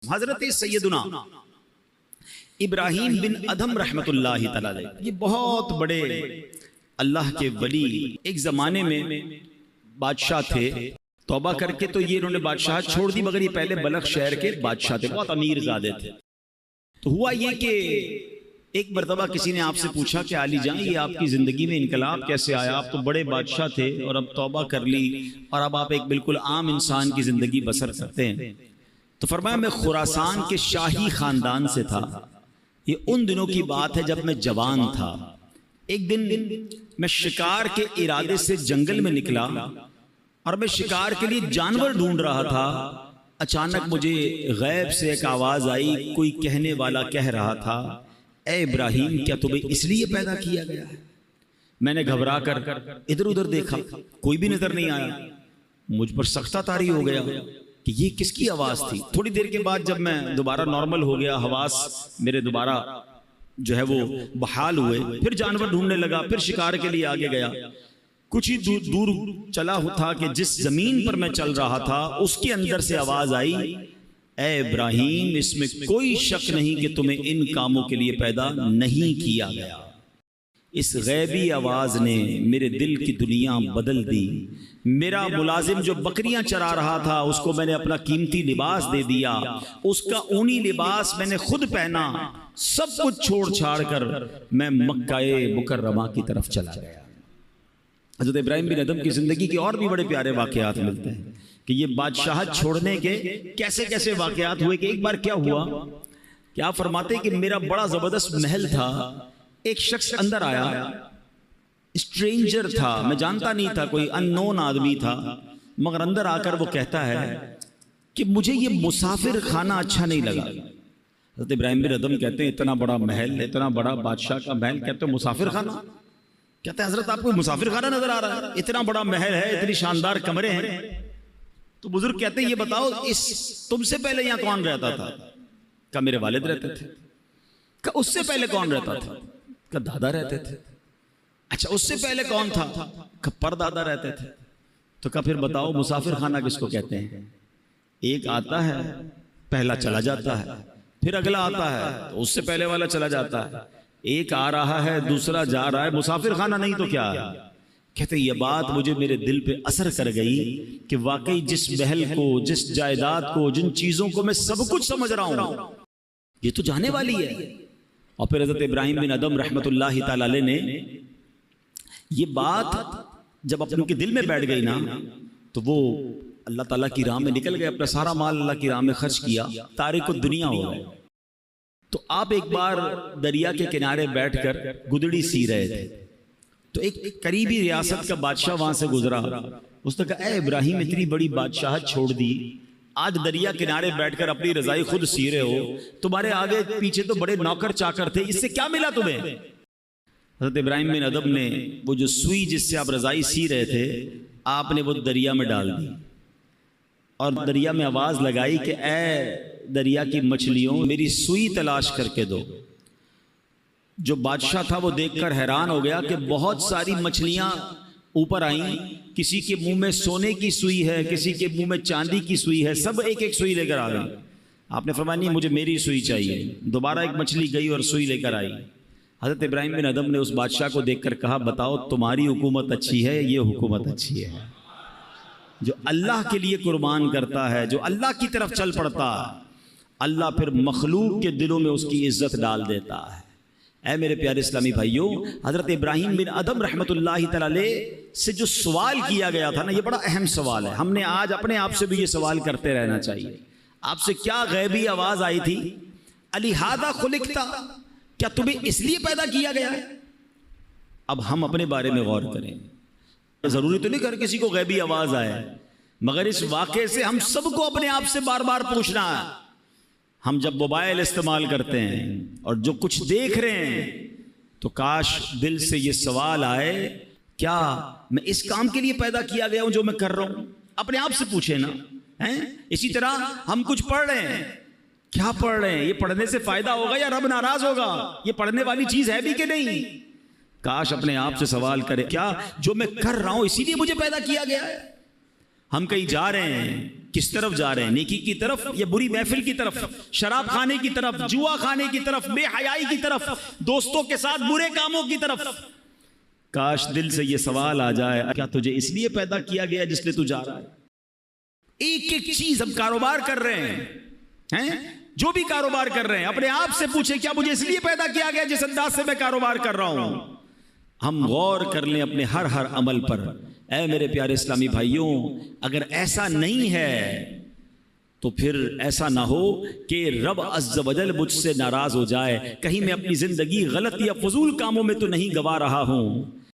حضرت سیدنا ابراہیم بن ادھم رحمت اللہ تعالی، یہ بہت بڑے اللہ کے ولی، ایک زمانے میں بادشاہ تھے، توبہ کر کے تو یہ انہوں نے بادشاہ چھوڑ دی، مگر یہ پہلے بلخ شہر کے بادشاہ تھے، بہت امیر زادے تھے۔ تو ہوا یہ کہ ایک مرتبہ کسی نے آپ سے پوچھا کہ علی جان، یہ آپ کی زندگی میں انقلاب کیسے آیا؟ آپ تو بڑے بادشاہ تھے اور اب توبہ کر لی اور اب آپ ایک بالکل عام انسان کی زندگی بسر کرتے ہیں۔ تو فرمایا میں خراسان کے شاہی خاندان سے تھا، یہ ان دنوں کی بات ہے جب میں جوان تھا۔ ایک دن میں شکار کے ارادے سے جنگل میں نکلا اور میں شکار کے لیے جانور ڈھونڈ رہا تھا، اچانک مجھے غیب سے ایک آواز آئی، کوئی کہنے والا کہہ رہا تھا، اے ابراہیم کیا تمہیں اس لیے پیدا کیا گیا ہے؟ میں نے گھبرا کر ادھر ادھر دیکھا، کوئی بھی نظر نہیں آیا، مجھ پر سختہ طاری ہو گیا کہ یہ کس کی آواز تھی۔ تھوڑی دیر کے بعد جب میں دوبارہ نارمل ہو گیا، حواس میرے دوبارہ جو ہے وہ بحال ہوئے، پھر جانور ڈھونڈنے لگا، پھر شکار کے لیے آگے گیا۔ کچھ ہی دور چلا تھا کہ جس زمین پر میں چل رہا تھا اس کے اندر سے آواز آئی، اے ابراہیم اس میں کوئی شک نہیں کہ تمہیں ان کاموں کے لیے پیدا نہیں کیا گیا۔ اس غیبی آواز نے میرے دل کی دنیا بدل دی۔ میرا ملازم جو بکریاں چرا رہا تھا اس کو میں نے اپنا قیمتی لباس دے دیا، اس کا اونی لباس میں نے خود پہنا، سب کچھ چھوڑ چھاڑ کر میں مکہ مکرمہ کی طرف چلا گیا۔ حضرت ابراہیم بن ادھم کی زندگی کے اور بھی بڑے پیارے واقعات ملتے ہیں کہ یہ بادشاہت چھوڑنے کے کیسے کیسے واقعات ہوئے۔ کہ ایک بار کیا ہوا کہ آپ فرماتے کہ میرا بڑا زبردست محل تھا، ایک شخص اندر آیا، اسٹرینجر تھا، میں جانتا نہیں تھا، کوئی ان نون آدمی تھا، مگر اندر آ کر وہ کہتا ہے کہ مجھے یہ مسافر خانہ اچھا نہیں لگا۔ حضرت ابراہیم بن ادھم کہتے ہیں اتنا بڑا محل، اتنا بڑا بادشاہ کا محل، کہتے ہیں مسافر خانہ؟ کہتے ہیں حضرت آپ کو مسافر خانہ نظر آ رہا ہے؟ اتنا بڑا محل ہے، اتنی شاندار کمرے ہیں۔ تو بزرگ کہتے ہیں یہ بتاؤ تم سے پہلے یہاں کون رہتا تھا؟ کہا میرے والد رہتے تھے۔ کہا اس سے پہلے کون رہتا تھا؟ کہا دادا رہتے تھے۔ اچھا اس سے پہلے کون تھا؟ کہا پردادا رہتے تھے۔ تو کہا پھر بتاؤ مسافر خانہ کس کو کہتے ہیں؟ ایک آتا ہے، پہلا چلا جاتا ہے، پھر اگلا آتا ہے تو اس سے پہلے والا چلا جاتا ہے، ایک آ رہا ہے دوسرا جا رہا ہے، مسافر خانہ نہیں تو کیا ہے؟ کہتے یہ بات مجھے میرے دل پہ اثر کر گئی کہ واقعی جس محل کو، جس جائیداد کو، جن چیزوں کو میں سب کچھ سمجھ رہا ہوں یہ تو جانے والی ہے۔ اور پھر حضرت ابراہیم بن ادھم رحمت اللہ تعالی علیہ نے یہ بات جب اپنے کے دل میں بیٹھ گئی نا تو وہ اللہ تعالیٰ کی راہ میں نکل گئے، اپنا سارا مال اللہ کی راہ میں خرچ کیا، تارک الدنیا ہو گئے۔ تو آپ ایک بار دریا کے کنارے بیٹھ کر گدڑی سی رہے تھے، تو ایک قریبی ریاست کا بادشاہ وہاں سے گزرا، اس نے کہا اے ابراہیم اتنی بڑی بادشاہت چھوڑ دی، آج دریا کنارے بیٹھ کر اپنی رضائی خود سی رہے ہو، تمہارے آگے پیچھے تو بڑے نوکر چاکر تھے، اس سے کیا ملا تمہیں؟ حضرت ابراہیم بن ادھم نے وہ جو سوئی جس سے آپ رضائی سی رہے تھے آپ نے وہ دریا میں ڈال دی اور دریا میں آواز لگائی کہ اے دریا کی مچھلیوں میری سوئی تلاش کر کے دو۔ جو بادشاہ تھا وہ دیکھ کر حیران ہو گیا کہ بہت ساری مچھلیاں اوپر آئیں، کسی کے منہ میں سونے کی سوئی ہے، کسی کے منہ میں چاندی کی سوئی ہے، سب ایک ایک سوئی لے کر آ گئی۔ آپ نے فرمایا نہیں مجھے میری سوئی چاہیے۔ دوبارہ ایک مچھلی گئی اور سوئی لے کر آئی۔ حضرت ابراہیم بن ادھم نے اس بادشاہ کو دیکھ کر کہا بتاؤ تمہاری حکومت اچھی ہے، یہ حکومت اچھی ہے؟ جو اللہ کے لیے قربان کرتا ہے، جو اللہ کی طرف چل پڑتا ہے، اللہ پھر مخلوق کے دلوں میں اس کی عزت ڈال دیتا ہے۔ اے میرے پیارے اسلامی بھائیوں، حضرت ابراہیم بن ادھم رحمت اللہ تعالی سے جو سوال کیا گیا تھا نا، یہ بڑا اہم سوال ہے۔ ہم نے آج اپنے آپ سے بھی یہ سوال کرتے رہنا چاہیے۔ آپ سے کیا غیبی آواز آئی تھی؟ الہذا خلقتا، کیا تمہیں اس لیے پیدا کیا گیا ہے؟ اب ہم اپنے بارے میں غور کریں۔ ضروری تو نہیں کہ کسی کو غیبی آواز آئے، مگر اس واقعے سے ہم سب کو اپنے آپ سے بار بار پوچھنا ہے۔ ہم جب موبائل استعمال کرتے ہیں اور جو کچھ دیکھ رہے ہیں تو کاش دل سے یہ سوال آئے کیا میں اس کام کے لیے پیدا کیا گیا ہوں جو میں کر رہا ہوں؟ اپنے آپ سے پوچھیں نا۔ اسی طرح ہم کچھ پڑھ رہے ہیں، کیا پڑھ رہے ہیں؟ یہ پڑھنے سے فائدہ ہوگا یا رب ناراض ہوگا؟ یہ پڑھنے والی چیز ہے بھی کہ نہیں؟ کاش اپنے آپ سے سوال کرے کیا جو میں کر رہا ہوں اسی لیے مجھے پیدا کیا گیا ہے؟ ہم کہیں جا رہے ہیں کس طرف جا رہے ہیں؟ نیکی کی طرف یا بری محفل کی طرف؟ شراب کھانے کی طرف، جوا کھانے کی طرف، بے حیائی کی طرف، دوستوں کے ساتھ برے کاموں کی طرف؟ کاش دل سے یہ سوال آ جائے، کیا تجھے اس لیے پیدا کیا گیا جس لیے تو جا رہا ہے؟ ایک ایک چیز ہم کاروبار کر رہے ہیں، جو بھی کاروبار کر رہے ہیں اپنے آپ سے پوچھیں کیا مجھے اس لیے پیدا کیا گیا جس انداز سے میں کاروبار کر رہا ہوں؟ ہم غور کر لیں اپنے ہر عمل پر۔ اے میرے پیارے اسلامی بھائیوں، اگر ایسا نہیں ہے تو پھر ایسا نہ ہو کہ رب عز و جل مجھ سے ناراض ہو جائے، کہیں میں اپنی زندگی غلط یا فضول کاموں میں تو نہیں گوا رہا ہوں۔